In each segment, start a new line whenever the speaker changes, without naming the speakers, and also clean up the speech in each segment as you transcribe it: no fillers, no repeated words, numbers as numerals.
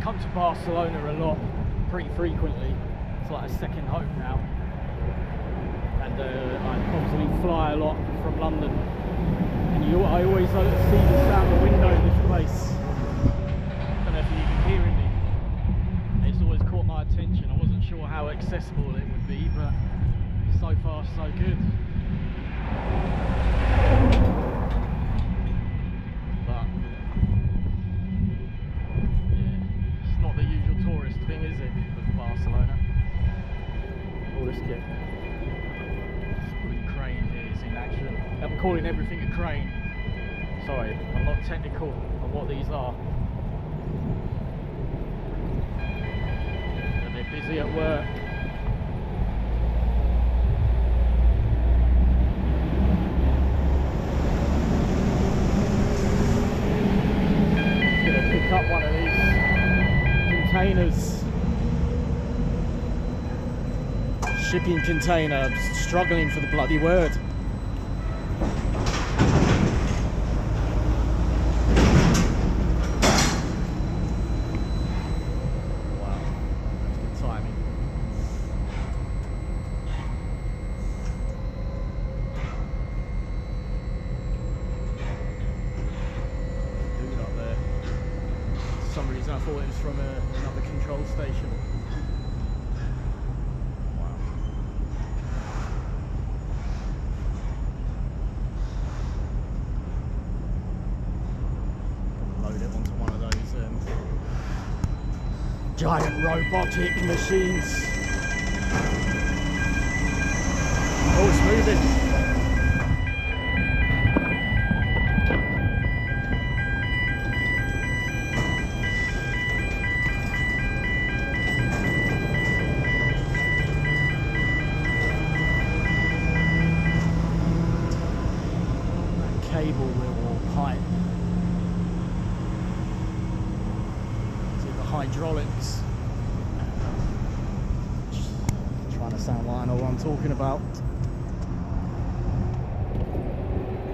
come to Barcelona a lot, pretty frequently. It's like a second home now. And I obviously fly a lot from London. And I always see this out the window of this place. I don't know if you can hear me. It's always caught my attention. I wasn't sure how accessible it would be, but so far so good. But yeah, it's not the usual tourist thing, is it, with Barcelona? All this kit. This crane here is in action. I'm calling everything a crane. Sorry, I'm not technical on what these are. And they're busy at work. Pick up one of these containers, shipping container, struggling for the bloody word. Wow, that's good timing. Dude up there. For some reason I thought it was from another control station. Wow. Load it onto one of those giant robotic machines. Oh, it's moving. Cable or pipe to the hydraulics. Just trying to sound like I know what I'm talking about.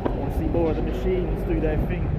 I want to see more of the machines do their thing.